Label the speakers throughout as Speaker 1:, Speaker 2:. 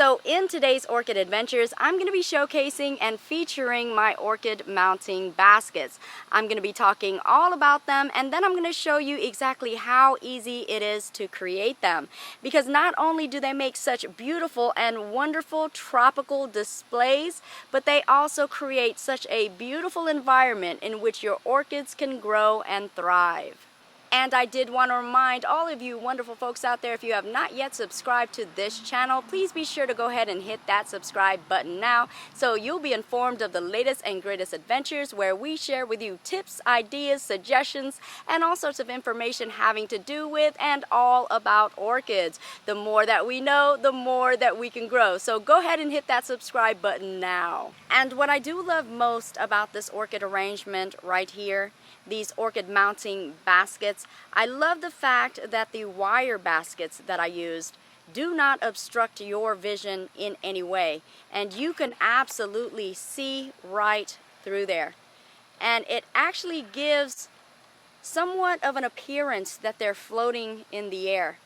Speaker 1: So in today's Orchid Adventures, I'm going to be showcasing and featuring my orchid mounting baskets. I'm going to be talking all about them, and then I'm going to show you exactly how easy it is to create them. Because not only do they make such beautiful and wonderful tropical displays, but they also create such a beautiful environment in which your orchids can grow and thrive. And I did want to remind all of you wonderful folks out there, if you have not yet subscribed to this channel, please be sure to go ahead and hit that subscribe button now so you'll be informed of the latest and greatest adventures where we share with you tips, ideas, suggestions, and all sorts of information having to do with and all about orchids. The more that we know, the more that we can grow. So go ahead and hit that subscribe button now. And what I do love most about this orchid arrangement right here, these orchid mounting baskets, I love the fact that the wire baskets that I used do not obstruct your vision in any way, and you can absolutely see right through there. And it actually gives somewhat of an appearance that they're floating in the air.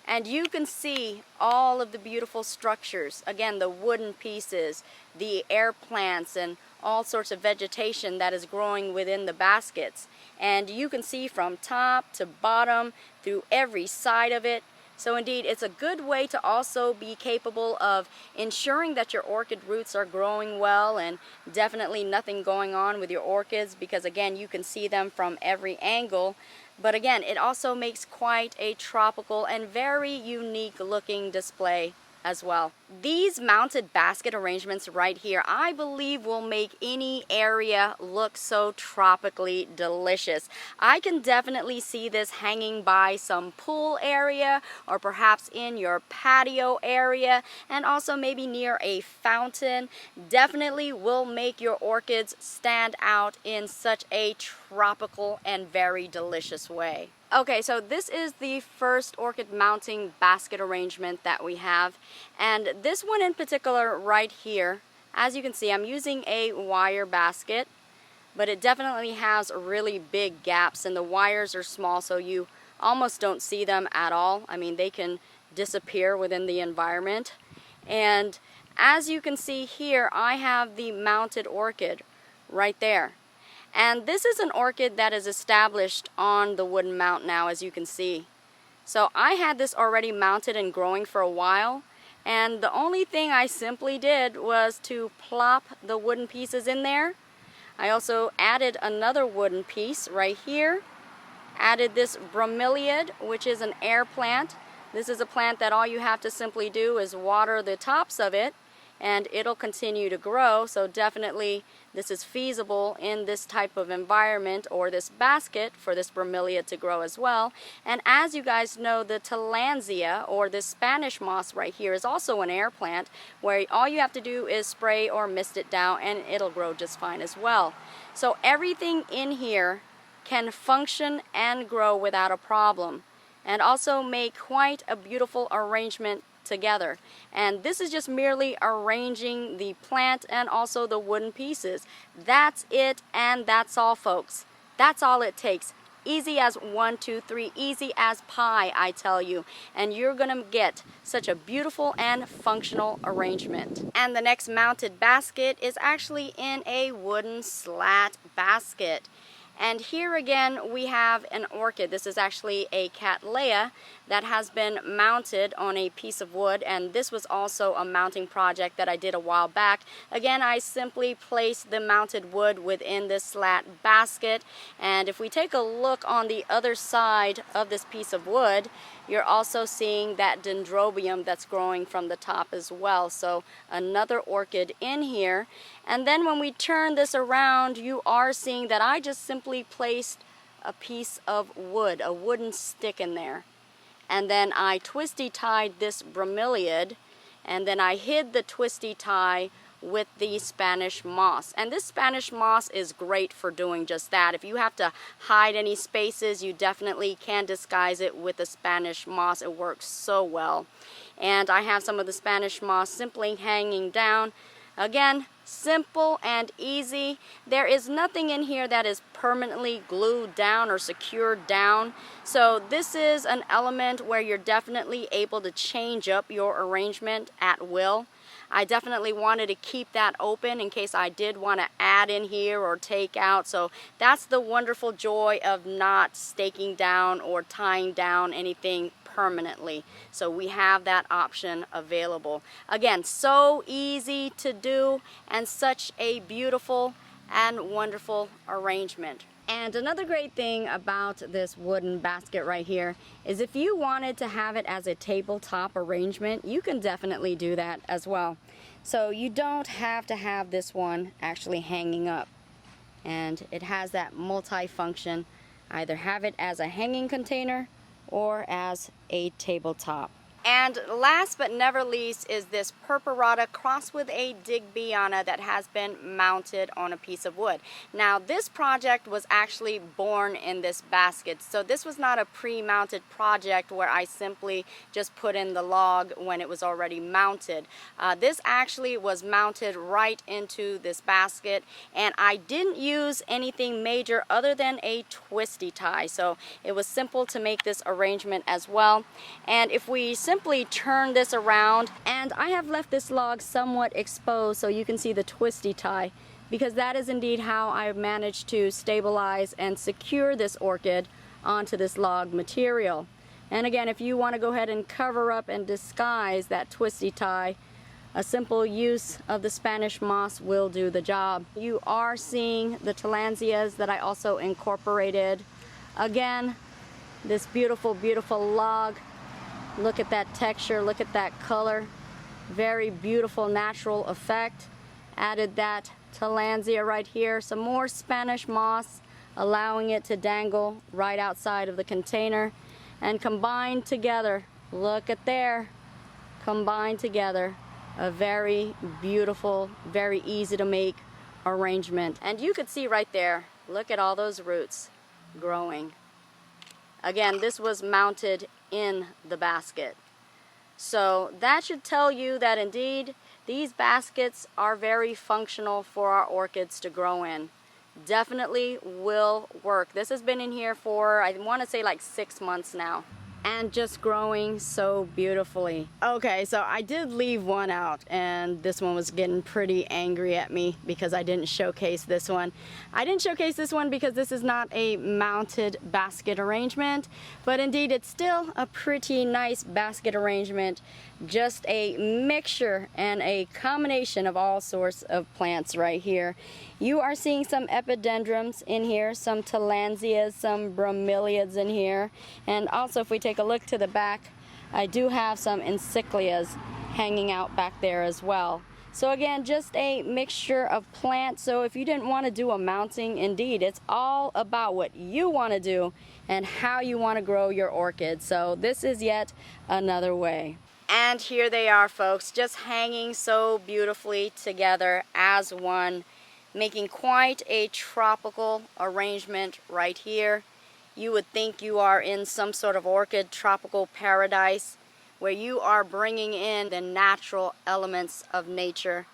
Speaker 1: And you can see all of the beautiful structures, again, the wooden pieces, the air plants, and all sorts of vegetation that is growing within the baskets. And you can see from top to bottom through every side of it. So indeed, it's a good way to also be capable of ensuring that your orchid roots are growing well, and definitely nothing going on with your orchids, because again, you can see them from every angle. But again, it also makes quite a tropical and very unique looking display as well. These mounted basket arrangements right here, I believe, will make any area look so tropically delicious. I can definitely see this hanging by some pool area, or perhaps in your patio area, and also maybe near a fountain. Definitely will make your orchids stand out in such a tropical and very delicious way. Okay, so this is the first orchid mounting basket arrangement that we have, and this one in particular right here, as you can see, I'm using a wire basket, but it definitely has really big gaps, and the wires are small, so you almost don't see them at all. I mean, they can disappear within the environment. And as you can see here, I have the mounted orchid right there. And this is an orchid that is established on the wooden mount now, as you can see. So I had this already mounted and growing for a while, and the only thing I simply did was to plop the wooden pieces in there. I also added another wooden piece right here, added this bromeliad, which is an air plant. This is a plant that all you have to simply do is water the tops of it, and it'll continue to grow. So definitely this is feasible in this type of environment, or this basket, for this bromeliad to grow as well. And as you guys know, the tillandsia, or this Spanish moss right here, is also an air plant where all you have to do is spray or mist it down and it'll grow just fine as well. So everything in here can function and grow without a problem, and also make quite a beautiful arrangement together. And this is just merely arranging the plant and also the wooden pieces. That's it, and that's all, folks. That's all it takes. Easy as 1, 2, 3, easy as pie, I tell you. And you're gonna get such a beautiful and functional arrangement. And the next mounted basket is actually in a wooden slat basket. And here again we have an orchid. This is actually a cattleya that has been mounted on a piece of wood, and this was also a mounting project that I did a while back. Again, I simply placed the mounted wood within this slat basket, and if we take a look on the other side of this piece of wood, you're also seeing that dendrobium that's growing from the top as well. So another orchid in here. And then when we turn this around, you are seeing that I just simply placed a piece of wood, a wooden stick in there. And then I twisty tied this bromeliad, and then I hid the twisty tie with the Spanish moss. And this Spanish moss is great for doing just that. If you have to hide any spaces, you definitely can disguise it with the Spanish moss. It works so well. And I have some of the Spanish moss simply hanging down. Again, Simple and easy. There is nothing in here that is permanently glued down or secured down. So this is an element where you're definitely able to change up your arrangement at will. I definitely wanted to keep that open in case I did want to add in here or take out. So that's the wonderful joy of not staking down or tying down anything permanently. So we have that option available. Again, so easy to do and such a beautiful and wonderful arrangement. And another great thing about this wooden basket right here is if you wanted to have it as a tabletop arrangement, you can definitely do that as well. So you don't have to have this one actually hanging up. And it has that multi-function. Either have it as a hanging container or as a tabletop. And last but never least is this purpurata crossed with a digbyana that has been mounted on a piece of wood. Now this project was actually born in this basket, so this was not a pre-mounted project where I simply just put in the log when it was already mounted. This actually was mounted right into this basket, and I didn't use anything major other than a twisty tie, so it was simple to make this arrangement as well. And if we simply turn this around, and I have left this log somewhat exposed so you can see the twisty tie, because that is indeed how I managed to stabilize and secure this orchid onto this log material. And again, if you want to go ahead and cover up and disguise that twisty tie, a simple use of the Spanish moss will do the job. You are seeing the tillandsias that I also incorporated. Again, this beautiful, beautiful log. Look at that texture, look at that color. Very beautiful natural effect. Added that tillandsia right here. Some more Spanish moss, allowing it to dangle right outside of the container. And combined together, look at there, combined together, a very beautiful, very easy to make arrangement. And you could see right there, look at all those roots growing. Again, this was mounted in the basket. So that should tell you that indeed these baskets are very functional for our orchids to grow in. Definitely will work. This has been in here for, I want to say, like 6 months now, and just growing so beautifully. Okay, so I did leave one out, and this one was getting pretty angry at me because I didn't showcase this one. I didn't showcase this one because this is not a mounted basket arrangement, but indeed it's still a pretty nice basket arrangement. Just a mixture and a combination of all sorts of plants right here. You are seeing some epidendrums in here, some tillandsias, some bromeliads in here, and also if we take a look to the back, I do have some encyclias hanging out back there as well. So again, just a mixture of plants. So if you didn't want to do a mounting, indeed, it's all about what you want to do and how you want to grow your orchids. So this is yet another way. And here they are, folks, just hanging so beautifully together as one, making quite a tropical arrangement right here. You would think you are in some sort of orchid tropical paradise where you are bringing in the natural elements of nature.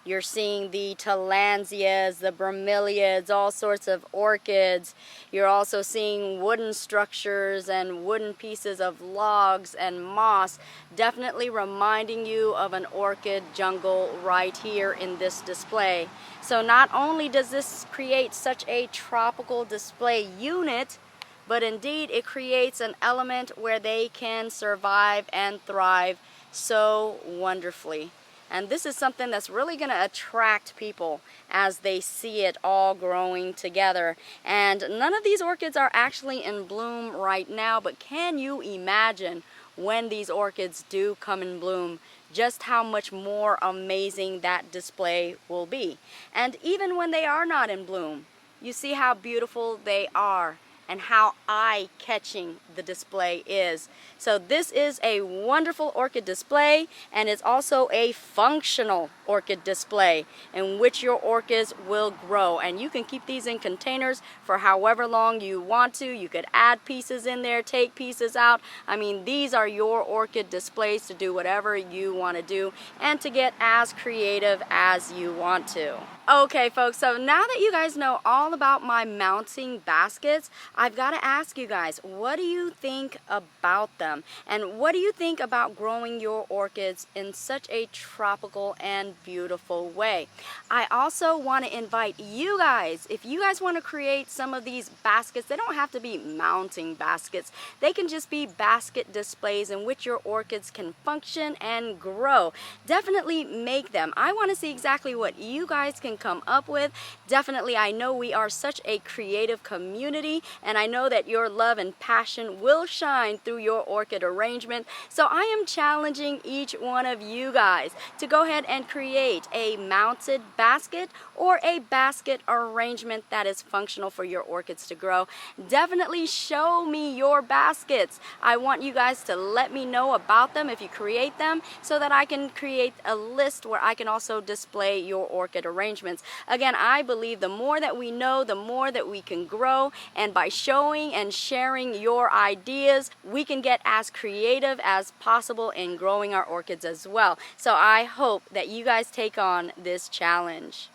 Speaker 1: You're seeing the tillandsias, the bromeliads, all sorts of orchids. You're also seeing wooden structures and wooden pieces of logs and moss, definitely reminding you of an orchid jungle right here in this display. So not only does this create such a tropical display unit, but indeed it creates an element where they can survive and thrive so wonderfully. And this is something that's really going to attract people as they see it all growing together. And none of these orchids are actually in bloom right now, but can you imagine when these orchids do come in bloom, just how much more amazing that display will be. And even when they are not in bloom, you see how beautiful they are. and how eye-catching the display is. So this is a wonderful orchid display, and it's also a functional orchid display in which your orchids will grow. And you can keep these in containers for however long you want to. You could add pieces in there, take pieces out. I mean, these are your orchid displays to do whatever you want to do and to get as creative as you want to. Okay folks, so now that you guys know all about my mounting baskets, I've got to ask you guys, what do you think about them? And what do you think about growing your orchids in such a tropical and beautiful way? I also want to invite you guys, if you guys want to create some of these baskets, they don't have to be mounting baskets. They can just be basket displays in which your orchids can function and grow. Definitely make them. I want to see exactly what you guys can come up with. Definitely, I know we are such a creative community, and I know that your love and passion will shine through your orchid arrangement. So I am challenging each one of you guys to go ahead and create a mounted basket or a basket arrangement that is functional for your orchids to grow. Definitely show me your baskets. I want you guys to let me know about them if you create them, so that I can create a list where I can also display your orchid arrangements. Again, I believe the more that we know, the more that we can grow, and by showing and sharing your ideas, we can get as creative as possible in growing our orchids as well. So I hope that you guys take on this challenge.